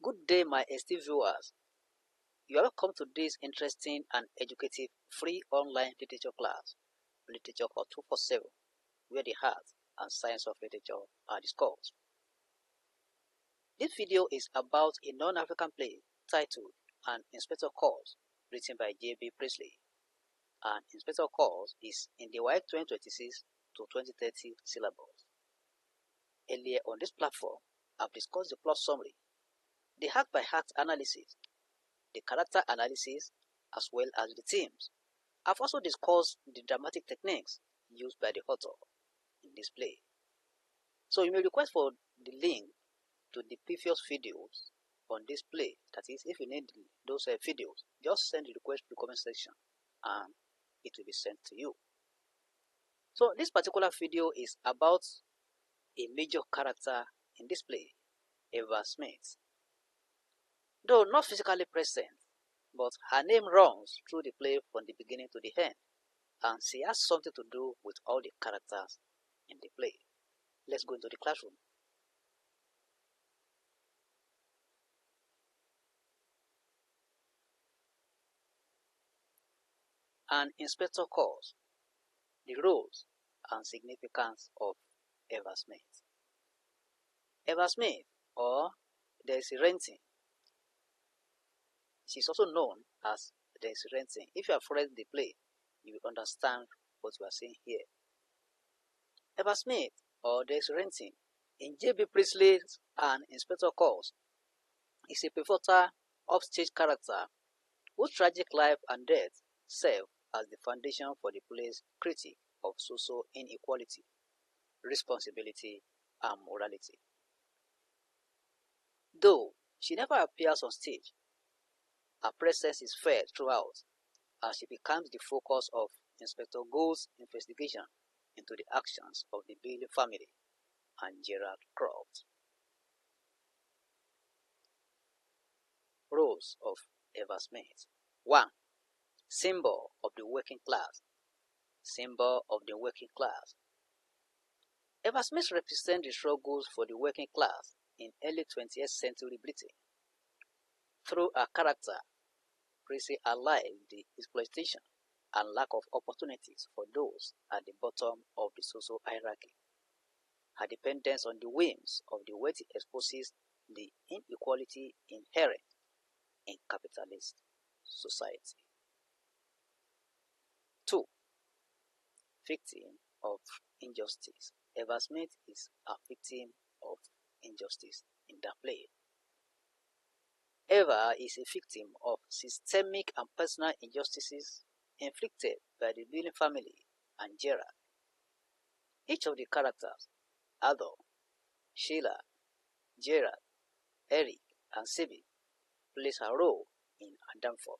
Good day, my esteemed viewers. You are welcome to this interesting and educative free online literature class, Literature for 247, where the art and science of literature are discussed. This video is about a non-African play titled An Inspector Calls, written by J.B. Priestley. An Inspector Calls is in the WAEC 2026 to 2030 syllabus. Earlier on this platform, I've discussed the plot summary, the act-by-act analysis, the character analysis, as well as the themes. I've also discussed the dramatic techniques used by the author in this play. So you may request for the link to the previous videos on this play. That is, if you need those videos, just send the request to the comment section and it will be sent to you. So this particular video is about a major character in this play, Eva Smith. Though not physically present, but her name runs through the play from the beginning to the end, and she has something to do with all the characters in the play. Let's go into the classroom. An Inspector Calls, the roles and significance of Eva Smith. Eva Smith, or Daisy Renton. She's also known as Daisy Renton. If you have read the play, you will understand what we are saying here. Eva Smith, or Daisy Renton, in J.B. Priestley's An Inspector Calls, is a pivotal upstage character whose tragic life and death serve as the foundation for the play's critique of social inequality, responsibility, and morality. Though she never appears on stage, her presence is felt throughout as she becomes the focus of Inspector Gould's investigation into the actions of the Bailey family and Gerald Croft. Roles of Eva Smith. 1. Symbol of the working class. Symbol of the working class. Eva Smith represents the struggles for the working class in early 20th century Britain. Through her character, Priestley highlights the exploitation and lack of opportunities for those at the bottom of the social hierarchy. Her dependence on the whims of the wealthy exposes the inequality inherent in capitalist society. 2. Victim of injustice. Eva Smith is a victim of injustice in the play. Eva is a victim of systemic and personal injustices inflicted by the Bailey family and Gerald. Each of the characters, Adolf, Sheila, Gerald, Eric, and Sibyl, plays a role in her downfall,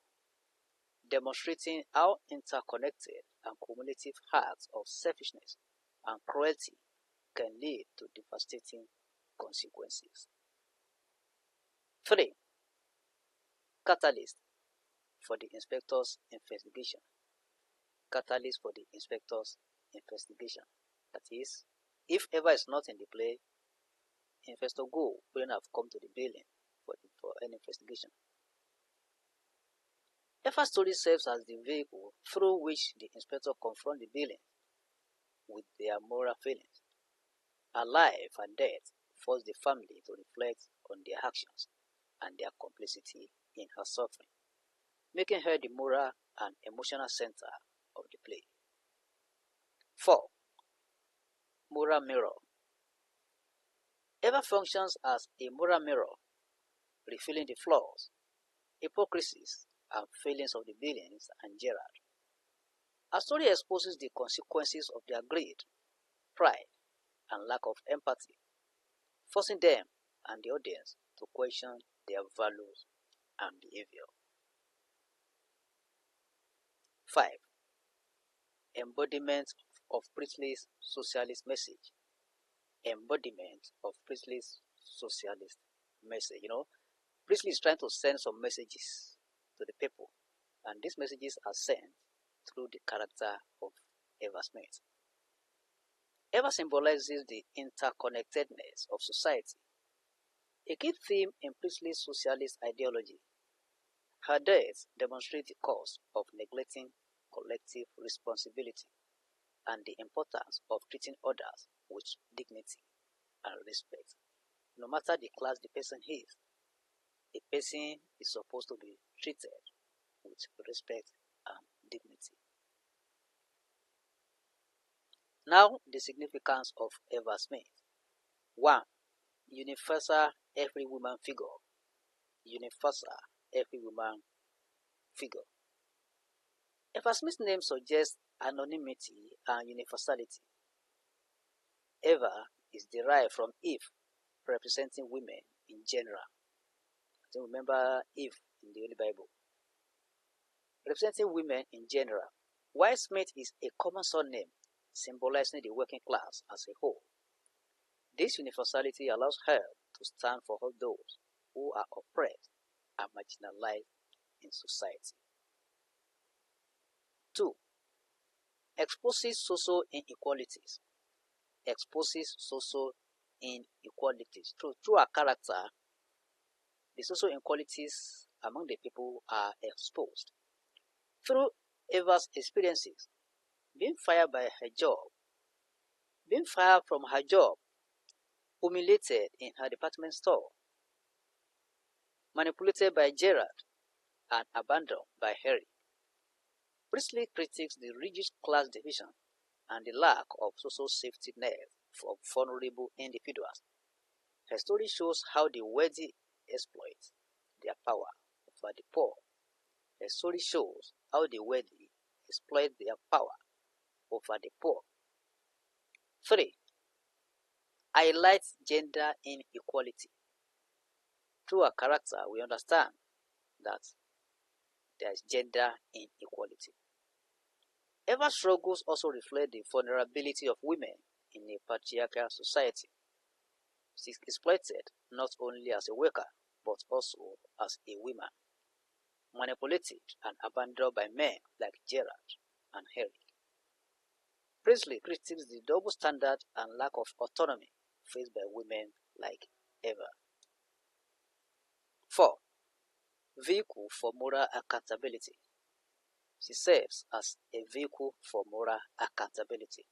demonstrating how interconnected and cumulative acts of selfishness and cruelty can lead to devastating consequences. 3. Catalyst for the inspector's investigation. Catalyst for the inspector's investigation. That is, if Eva is not in the play, Inspector Gould wouldn't have come to the building for an investigation. Eva's story serves as the vehicle through which the inspector confronts the building with their moral feelings. Her life and death force the family to reflect on their actions and their complicity in her suffering, making her the moral and emotional center of the play. 4. Moral mirror. Eva functions as a moral mirror, revealing the flaws, hypocrisies, and failings of the Billings and Gerald. Her story exposes the consequences of their greed, pride, and lack of empathy, forcing them and the audience to question their values and behavior. 5. Embodiment of Priestley's socialist message. Embodiment of Priestley's socialist message. Priestley is trying to send some messages to the people, and these messages are sent through the character of Eva Smith. Eva symbolizes the interconnectedness of society, A key theme in Priestley's socialist ideology, her death demonstrates the cost of neglecting collective responsibility and the importance of treating others with dignity and respect. No matter the class the person is, a person is supposed to be treated with respect and dignity. Now, the significance of Eva Smith. 1. Universal every woman figure. Universal every woman figure. Eva Smith's name suggests anonymity and universality. Eva is derived from Eve, representing women in general. So remember Eve in the Holy Bible. Representing women in general, while Smith is a common surname symbolizing the working class as a whole. This universality allows her to stand for all those who are oppressed and marginalized in society. 2. Exposes social inequalities. Exposes social inequalities. Through her character, the social inequalities among the people are exposed. Through Eva's experiences, being fired from her job, humiliated in her department store, manipulated by Gerard, and abandoned by Harry. Priestley critiques the rigid class division and the lack of social safety net for vulnerable individuals. Her story shows how the wealthy exploit their power over the poor. Her story shows how the wealthy exploit their power over the poor. 3. Highlights gender inequality. Through her character, we understand that there is gender inequality. Eva's struggles also reflect the vulnerability of women in a patriarchal society. She is exploited not only as a worker, but also as a woman, manipulated and abandoned by men like Gerard and Harry. Priestley critiques the double standard and lack of autonomy faced by women like Eva. 4. Vehicle for moral accountability. She serves as a vehicle for moral accountability.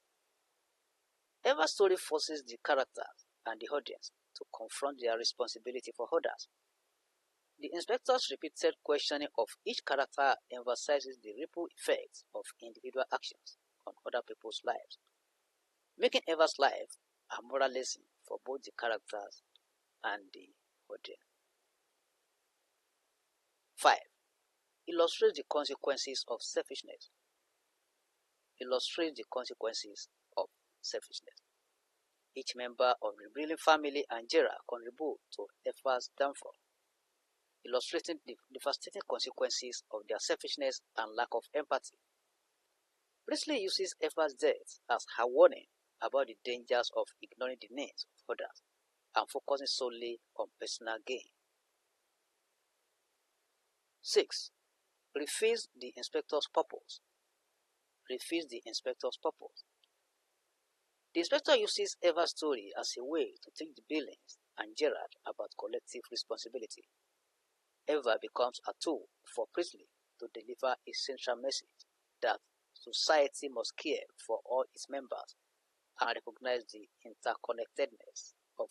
Eva's story forces the characters and the audience to confront their responsibility for others. The inspector's repeated questioning of each character emphasizes the ripple effects of individual actions on other people's lives, making Eva's life a moral lesson for both the characters and the audience. 5. Illustrates the consequences of selfishness. Illustrates the consequences of selfishness. Each member of the Brilliant family and Gerard contribute to Eva's downfall, illustrating the devastating consequences of their selfishness and lack of empathy. Priestley uses Eva's death as her warning about the dangers of ignoring the needs of others and focusing solely on personal gain. 6. Refills the inspector's purpose. Refills the inspector's purpose. The inspector uses Eva's story as a way to teach the Billings and Gerard about collective responsibility. Eva becomes a tool for Priestley to deliver a central message that society must care for all its members and recognize the interconnectedness of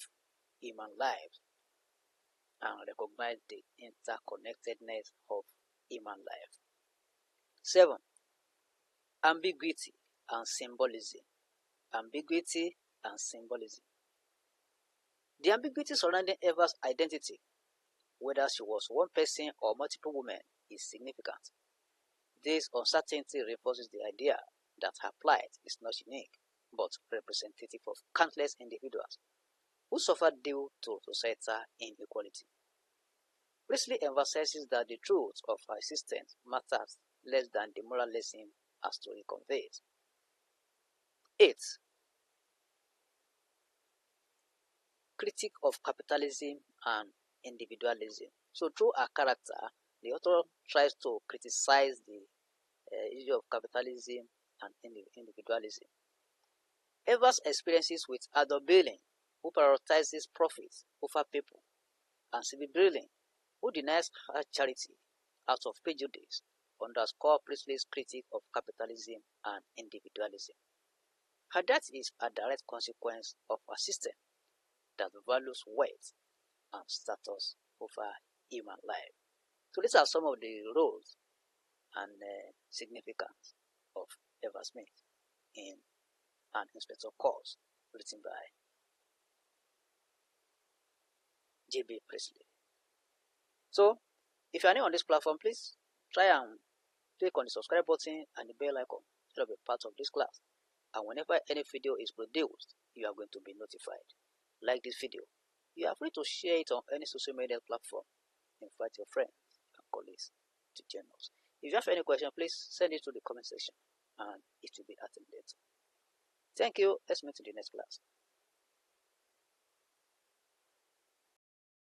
human lives. 7. Ambiguity and symbolism. Ambiguity and symbolism. The ambiguity surrounding Eva's identity, whether she was one person or multiple women, is significant. This uncertainty reinforces the idea that her plight is not unique, but representative of countless individuals who suffered due to societal inequality. Priestley emphasizes that the truth of her existence matters less than the moral lesson her story conveys. 8. Critique of capitalism and individualism. So through her character, the author tries to criticize the issue of capitalism and individualism. Eva's experiences with Adolf Billing, who prioritizes profits over people, and civic drilling, who denies charity out of prejudice, underscore Priestley's critique of capitalism and individualism. Her death is a direct consequence of a system that values wealth and status over human life. So these are some of the roles and significance of Eva Smith in an Inspector course written by J.B. Priestley. So, if you are new on this platform, please try and click on the subscribe button and the bell icon to be part of this class. And whenever any video is produced, you are going to be notified. Like this video. You are free to share it on any social media platform. Invite your friends and colleagues to join us. If you have any question, please send it to the comment section and it will be attended to. Thank you. Let's meet in the next class.